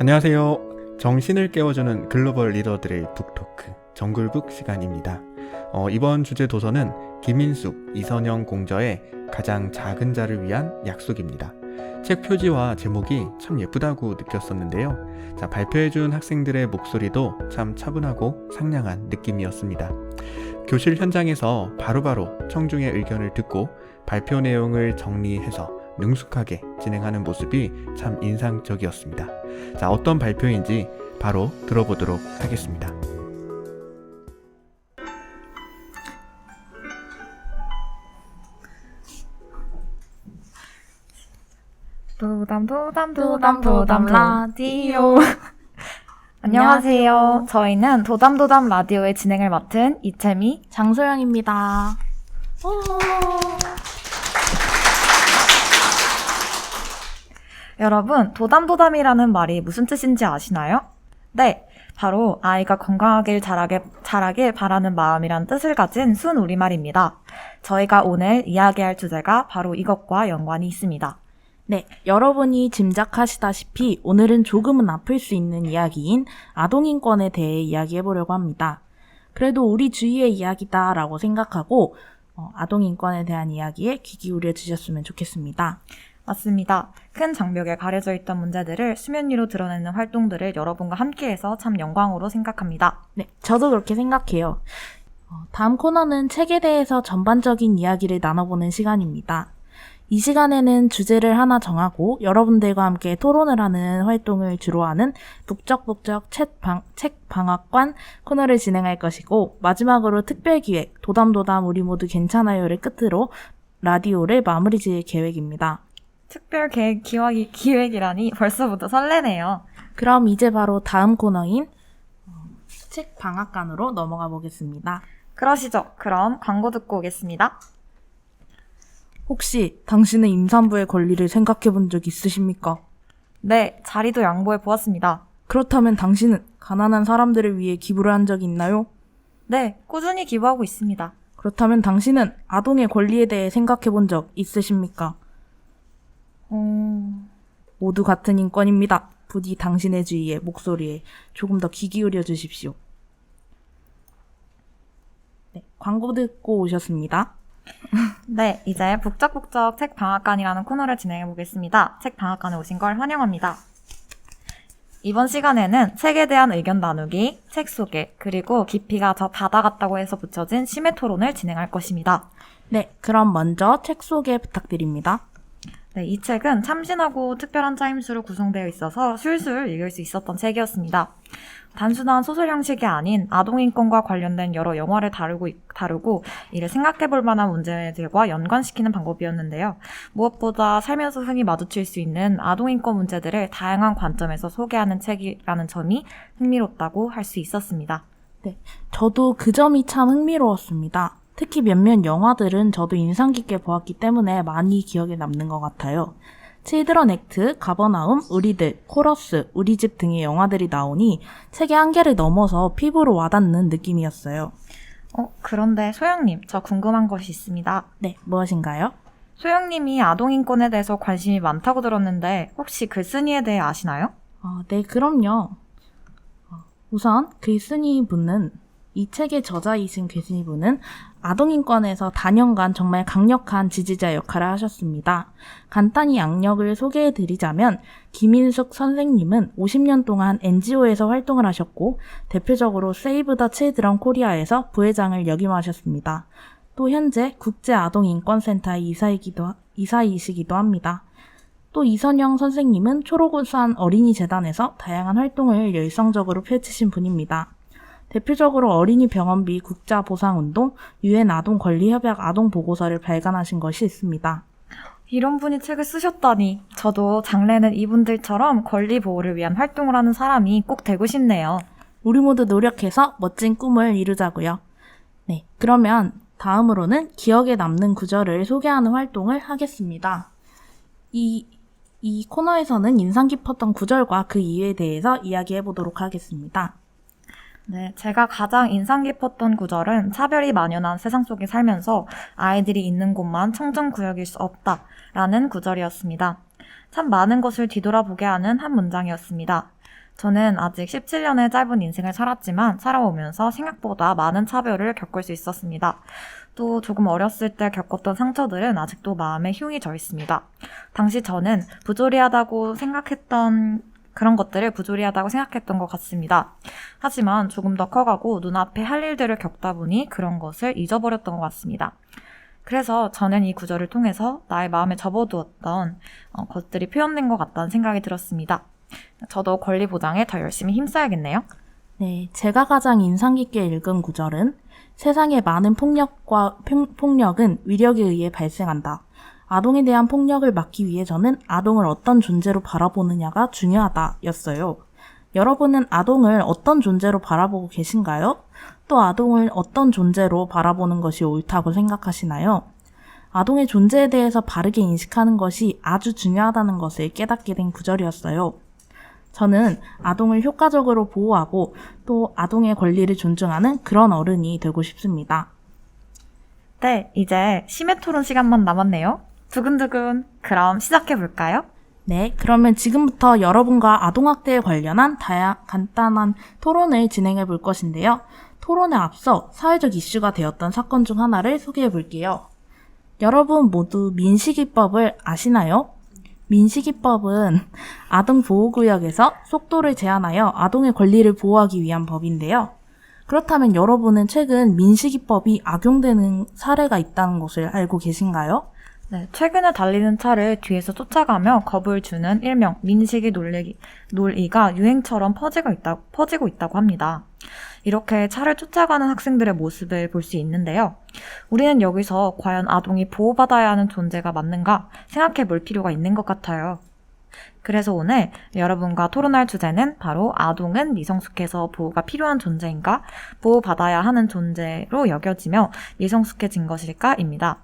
안녕하세요. 정신을 깨워주는 글로벌 리더들의 북토크 정글북 시간입니다. 이번 주제 도서는 김인숙, 이선영 공저의 가장 작은 자를 위한 약속입니다. 책 표지와 제목이 참 예쁘다고 느꼈었는데요. 발표해준 학생들의 목소리도 참 차분하고 상냥한 느낌이었습니다. 교실 현장에서 바로바로 청중의 의견을 듣고 발표 내용을 정리해서 능숙하게 진행하는 모습이 참 인상적이었습니다. 어떤 발표인지 바로 들어보도록 하겠습니다. 도담 라디오. 안녕하세요. 저희는 도담 라디오의 진행을 맡은 이채미, 장소영입니다. 여러분, 도담이라는 말이 무슨 뜻인지 아시나요? 네, 바로 아이가 건강하길 자라길 바라는 마음이란 뜻을 가진 순 우리말입니다. 저희가 오늘 이야기할 주제가 바로 이것과 연관이 있습니다. 네, 여러분이 짐작하시다시피 오늘은 조금은 아플 수 있는 이야기인 아동인권에 대해 이야기해보려고 합니다. 그래도 우리 주위의 이야기다라고 생각하고 아동인권에 대한 이야기에 귀 기울여 주셨으면 좋겠습니다. 맞습니다. 큰 장벽에 가려져 있던 문제들을 수면 위로 드러내는 활동들을 여러분과 함께해서 참 영광으로 생각합니다. 네, 저도 그렇게 생각해요. 다음 코너는 책에 대해서 전반적인 이야기를 나눠보는 시간입니다. 이 시간에는 주제를 하나 정하고 여러분들과 함께 토론을 하는 활동을 주로 하는 북적북적 책방학관 코너를 진행할 것이고, 마지막으로 특별기획 도담 우리 모두 괜찮아요를 끝으로 라디오를 마무리 지을 계획입니다. 특별 기획이라니 벌써부터 설레네요. 그럼 이제 바로 다음 코너인 책방학관으로 넘어가 보겠습니다. 그러시죠. 그럼 광고 듣고 오겠습니다. 혹시 당신은 임산부의 권리를 생각해 본 적 있으십니까? 네, 자리도 양보해 보았습니다. 그렇다면 당신은 가난한 사람들을 위해 기부를 한 적이 있나요? 네, 꾸준히 기부하고 있습니다. 그렇다면 당신은 아동의 권리에 대해 생각해 본 적 있으십니까? 모두 같은 인권입니다. 부디 당신의 주위에 목소리에 조금 더 귀 기울여 주십시오. 네, 광고 듣고 오셨습니다. 네, 이제 북적북적 책방학관이라는 코너를 진행해 보겠습니다. 책방학관에 오신 걸 환영합니다. 이번 시간에는 책에 대한 의견 나누기, 책 소개, 그리고 깊이가 저 바다 같다고 해서 붙여진 심해 토론을 진행할 것입니다. 네, 그럼 먼저 책 소개 부탁드립니다. 네, 이 책은 참신하고 특별한 짜임새로 구성되어 있어서 술술 읽을 수 있었던 책이었습니다. 단순한 소설 형식이 아닌 아동인권과 관련된 여러 영화를 다루고 이를 생각해볼 만한 문제들과 연관시키는 방법이었는데요. 무엇보다 살면서 흔히 마주칠 수 있는 아동인권 문제들을 다양한 관점에서 소개하는 책이라는 점이 흥미롭다고 할 수 있었습니다. 네, 저도 그 점이 참 흥미로웠습니다. 특히 몇몇 영화들은 저도 인상 깊게 보았기 때문에 많이 기억에 남는 것 같아요. 칠드런 액트, 가버나움, 우리들, 코러스, 우리집 등의 영화들이 나오니 책의 한계를 넘어서 피부로 와닿는 느낌이었어요. 그런데 소영님, 저 궁금한 것이 있습니다. 네, 무엇인가요? 소영님이 아동인권에 대해서 관심이 많다고 들었는데 혹시 글쓴이에 대해 아시나요? 네, 그럼요. 우선 글쓴이 분은, 이 책의 저자이신 글쓴이 분은 아동인권에서 다년간 정말 강력한 지지자 역할을 하셨습니다. 간단히 양력을 소개해드리자면 김인숙 선생님은 50년 동안 NGO에서 활동을 하셨고 대표적으로 세이브 더 칠드런 코리아에서 부회장을 역임하셨습니다. 또 현재 국제아동인권센터의 이사이시기도 합니다. 또 이선영 선생님은 초록우산 어린이재단에서 다양한 활동을 열성적으로 펼치신 분입니다. 대표적으로 어린이 병원비 국자 보상운동, UN 아동권리협약 아동보고서를 발간하신 것이 있습니다. 이런 분이 책을 쓰셨다니. 저도 장래는 이분들처럼 권리 보호를 위한 활동을 하는 사람이 꼭 되고 싶네요. 우리 모두 노력해서 멋진 꿈을 이루자고요. 네, 그러면 다음으로는 기억에 남는 구절을 소개하는 활동을 하겠습니다. 이 코너에서는 인상 깊었던 구절과 그 이유에 대해서 이야기해 보도록 하겠습니다. 네, 제가 가장 인상 깊었던 구절은 차별이 만연한 세상 속에 살면서 아이들이 있는 곳만 청정구역일 수 없다라는 구절이었습니다. 참 많은 것을 뒤돌아보게 하는 한 문장이었습니다. 저는 아직 17년의 짧은 인생을 살았지만 살아오면서 생각보다 많은 차별을 겪을 수 있었습니다. 또 조금 어렸을 때 겪었던 상처들은 아직도 마음에 흉이 져 있습니다. 당시 저는 그런 것들을 부조리하다고 생각했던 것 같습니다. 하지만 조금 더 커가고 눈앞에 할 일들을 겪다 보니 그런 것을 잊어버렸던 것 같습니다. 그래서 저는 이 구절을 통해서 나의 마음에 접어두었던 것들이 표현된 것 같다는 생각이 들었습니다. 저도 권리 보장에 더 열심히 힘써야겠네요. 네, 제가 가장 인상 깊게 읽은 구절은 세상의 많은 폭력은 위력에 의해 발생한다. 아동에 대한 폭력을 막기 위해서는 아동을 어떤 존재로 바라보느냐가 중요하다 였어요. 여러분은 아동을 어떤 존재로 바라보고 계신가요? 또 아동을 어떤 존재로 바라보는 것이 옳다고 생각하시나요? 아동의 존재에 대해서 바르게 인식하는 것이 아주 중요하다는 것을 깨닫게 된 구절이었어요. 저는 아동을 효과적으로 보호하고 또 아동의 권리를 존중하는 그런 어른이 되고 싶습니다. 네, 이제 심해 토론 시간만 남았네요. 두근두근. 그럼 시작해볼까요? 네, 그러면 지금부터 여러분과 아동학대에 관련한 간단한 토론을 진행해 볼 것인데요. 토론에 앞서 사회적 이슈가 되었던 사건 중 하나를 소개해 볼게요. 여러분 모두 민식이법을 아시나요? 민식이법은 아동보호구역에서 속도를 제한하여 아동의 권리를 보호하기 위한 법인데요. 그렇다면 여러분은 최근 민식이법이 악용되는 사례가 있다는 것을 알고 계신가요? 네, 최근에 달리는 차를 뒤에서 쫓아가며 겁을 주는 일명 민식이 논리가 유행처럼 퍼지고 있다고 합니다. 이렇게 차를 쫓아가는 학생들의 모습을 볼 수 있는데요. 우리는 여기서 과연 아동이 보호받아야 하는 존재가 맞는가 생각해 볼 필요가 있는 것 같아요. 그래서 오늘 여러분과 토론할 주제는 바로 아동은 미성숙해서 보호가 필요한 존재인가, 보호받아야 하는 존재로 여겨지며 미성숙해진 것일까입니다.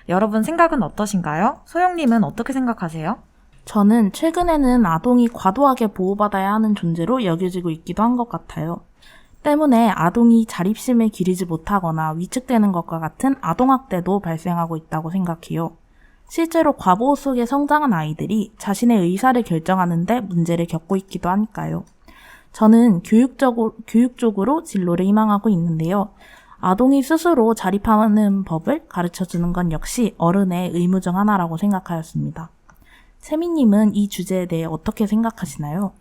여러분 생각은 어떠신가요? 소영님은 어떻게 생각하세요? 저는 최근에는 아동이 과도하게 보호받아야 하는 존재로 여겨지고 있기도 한 것 같아요. 때문에 아동이 자립심을 기르지 못하거나 위축되는 것과 같은 아동학대도 발생하고 있다고 생각해요. 실제로 과보호 속에 성장한 아이들이 자신의 의사를 결정하는 데 문제를 겪고 있기도 하니까요. 저는 교육 쪽으로 진로를 희망하고 있는데요. 아동이 스스로 자립하는 법을 가르쳐주는 건 역시 어른의 의무 중 하나라고 생각하였습니다. 세미님은 이 주제에 대해 어떻게 생각하시나요?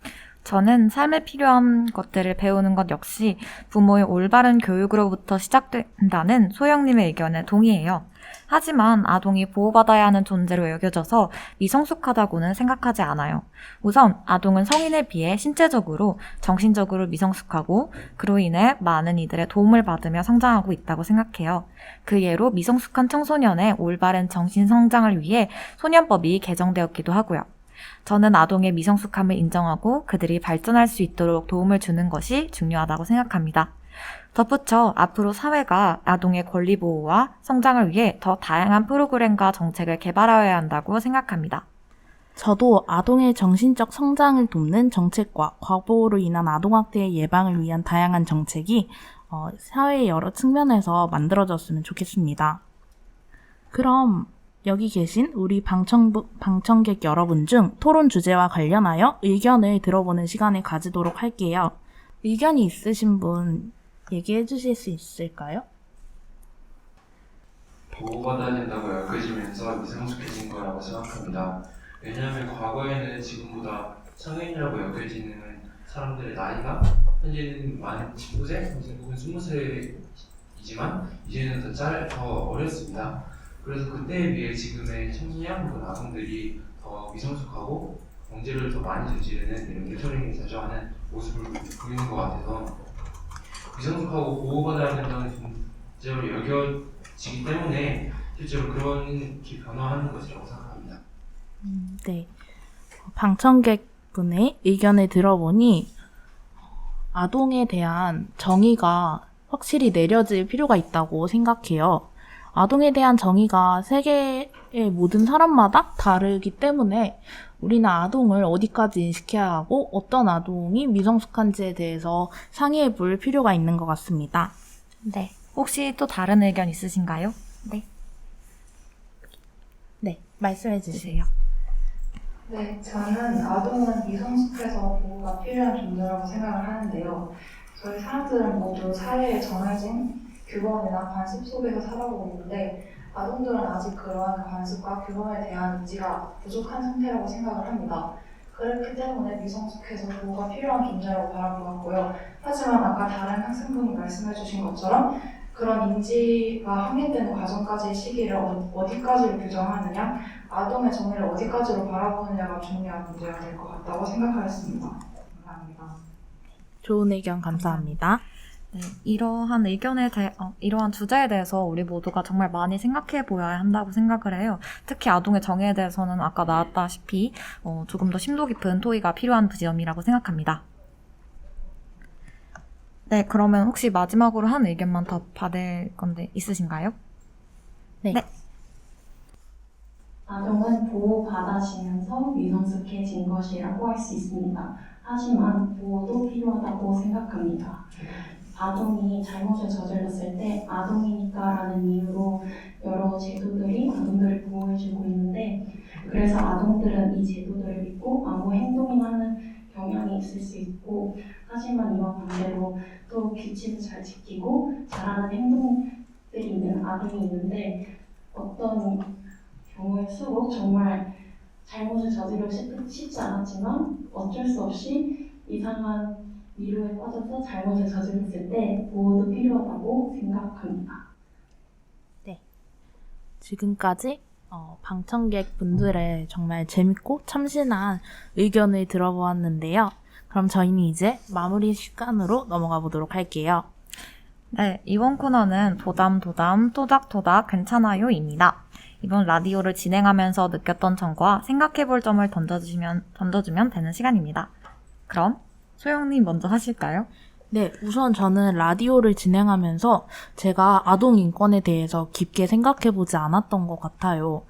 저는 삶에 필요한 것들을 배우는 것 역시 부모의 올바른 교육으로부터 시작된다는 소영님의 의견에 동의해요. 하지만 아동이 보호받아야 하는 존재로 여겨져서 미성숙하다고는 생각하지 않아요. 우선 아동은 성인에 비해 신체적으로, 정신적으로 미성숙하고 그로 인해 많은 이들의 도움을 받으며 성장하고 있다고 생각해요. 그 예로 미성숙한 청소년의 올바른 정신 성장을 위해 소년법이 개정되었기도 하고요. 저는 아동의 미성숙함을 인정하고 그들이 발전할 수 있도록 도움을 주는 것이 중요하다고 생각합니다. 덧붙여 앞으로 사회가 아동의 권리 보호와 성장을 위해 더 다양한 프로그램과 정책을 개발하여야 한다고 생각합니다. 저도 아동의 정신적 성장을 돕는 정책과 과보호로 인한 아동학대의 예방을 위한 다양한 정책이 사회의 여러 측면에서 만들어졌으면 좋겠습니다. 그럼 여기 계신 우리 방청객 여러분 중 토론 주제와 관련하여 의견을 들어보는 시간을 가지도록 할게요. 의견이 있으신 분 얘기해 주실 수 있을까요? 보호받아야 된다고 여겨지면서 미성숙해진 거라고 생각합니다. 왜냐하면 과거에는 지금보다 성인이라고 여겨지는 사람들의 나이가 현재는 만 19세 혹은 20세이지만 이제는 더 어렸습니다. 그래서 그때에 비해 지금의 청소년 혹은 아동들이 더 미성숙하고 범죄를 더 많이 저지르는 이런 뉴터링이 자주하는 모습을 보이는 것 같아서 미성숙하고 보호받아야 된다는 존재로 여겨지기 때문에 실제로 그런 변화하는 것이라고 생각합니다. 네. 방청객분의 의견을 들어보니 아동에 대한 정의가 확실히 내려질 필요가 있다고 생각해요. 아동에 대한 정의가 세계의 모든 사람마다 다르기 때문에 우리는 아동을 어디까지 인식해야 하고 어떤 아동이 미성숙한지에 대해서 상의해 볼 필요가 있는 것 같습니다. 네. 혹시 또 다른 의견 있으신가요? 네. 네, 말씀해 주세요. 네, 저는 아동은 미성숙해서 보호가 필요한 존재라고 생각을 하는데요. 저희 사람들은 모두 사회에 정해진 규범이나 관습 속에서 살아가고 있는데 아동들은 아직 그러한 관습과 규범에 대한 인지가 부족한 상태라고 생각을 합니다. 그렇기 때문에 미성숙해서 보호가 필요한 존재라고 바라보았고요. 하지만 아까 다른 학생분이 말씀해 주신 것처럼 그런 인지가 한계되는 과정까지의 시기를 어디까지로 규정하느냐, 아동의 정의를 어디까지로 바라보느냐가 중요한 문제가 될 것 같다고 생각하였습니다. 감사합니다. 좋은 의견 감사합니다. 네, 이러한 이러한 주제에 대해서 우리 모두가 정말 많이 생각해 보아야 한다고 생각을 해요. 특히 아동의 정의에 대해서는 아까 나왔다시피 조금 더 심도 깊은 토의가 필요한 지점이라고 생각합니다. 네, 그러면 혹시 마지막으로 한 의견만 더 받을 건데 있으신가요? 네. 아동은 보호받아지면서 미성숙해진 것이라고 할 수 있습니다. 하지만 보호도 필요하다고 생각합니다. 아동이 잘못을 저질렀을 때 아동이니까라는 이유로 여러 제도들이 아동들을 보호해주고 있는데 그래서 아동들은 이 제도들을 믿고 아무 행동이나 하는 경향이 있을 수 있고 하지만 이와 반대로 또 규칙을 잘 지키고 잘하는 행동들이 있는 아동이 있는데 어떤 경우일수록 정말 잘못을 저지르고 싶지 않았지만 어쩔 수 없이 이상한 미로에 빠져서 잘못을 저질렀을 때 보호도 필요하다고 생각합니다. 지금까지 방청객 분들의 정말 재밌고 참신한 의견을 들어보았는데요. 그럼 저희는 이제 마무리 시간으로 넘어가 보도록 할게요. 네, 이번 코너는 도담, 토닥, 괜찮아요입니다. 이번 라디오를 진행하면서 느꼈던 점과 생각해볼 점을 던져주면 되는 시간입니다. 그럼 소영님 먼저 하실까요? 네, 우선 저는 라디오를 진행하면서 제가 아동 인권에 대해서 깊게 생각해보지 않았던 것 같아요.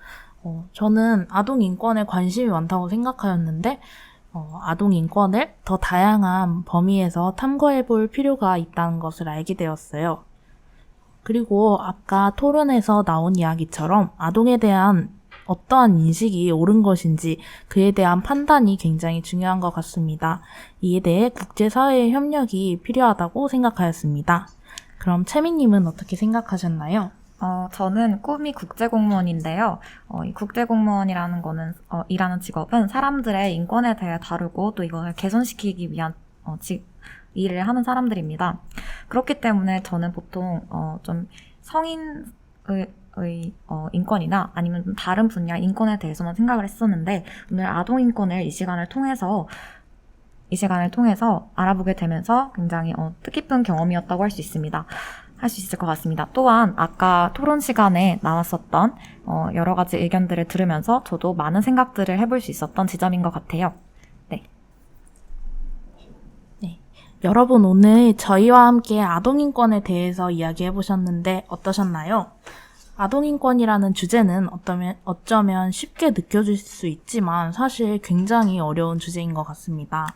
저는 아동 인권에 관심이 많다고 생각하였는데 아동 인권을 더 다양한 범위에서 탐구해볼 필요가 있다는 것을 알게 되었어요. 그리고 아까 토론에서 나온 이야기처럼 아동에 대한 어떠한 인식이 옳은 것인지 그에 대한 판단이 굉장히 중요한 것 같습니다. 이에 대해 국제사회의 협력이 필요하다고 생각하였습니다. 그럼 채미님은 어떻게 생각하셨나요? 저는 꿈이 국제공무원인데요. 이 국제공무원이라는 거는, 이라는 직업은 사람들의 인권에 대해 다루고 또 이것을 개선시키기 위한, 일을 하는 사람들입니다. 그렇기 때문에 저는 보통, 좀 성인의, 인권이나 아니면 다른 분야 인권에 대해서만 생각을 했었는데, 오늘 아동 인권을 이 시간을 통해서 알아보게 되면서 굉장히, 뜻깊은 경험이었다고 할 수 있을 것 같습니다. 또한 아까 토론 시간에 나왔었던 여러 가지 의견들을 들으면서 저도 많은 생각들을 해볼 수 있었던 지점인 것 같아요. 네. 여러분 오늘 저희와 함께 아동인권에 대해서 이야기해보셨는데 어떠셨나요? 아동인권이라는 주제는 어쩌면 쉽게 느껴질 수 있지만 사실 굉장히 어려운 주제인 것 같습니다.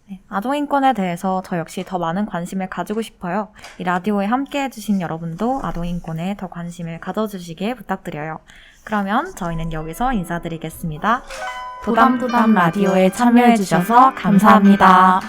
네, 아동인권에 대해서 저 역시 더 많은 관심을 가지고 싶어요. 이 라디오에 함께 해주신 여러분도 아동인권에 더 관심을 가져주시길 부탁드려요. 그러면 저희는 여기서 인사드리겠습니다. 도담 라디오에 참여해주셔서 감사합니다.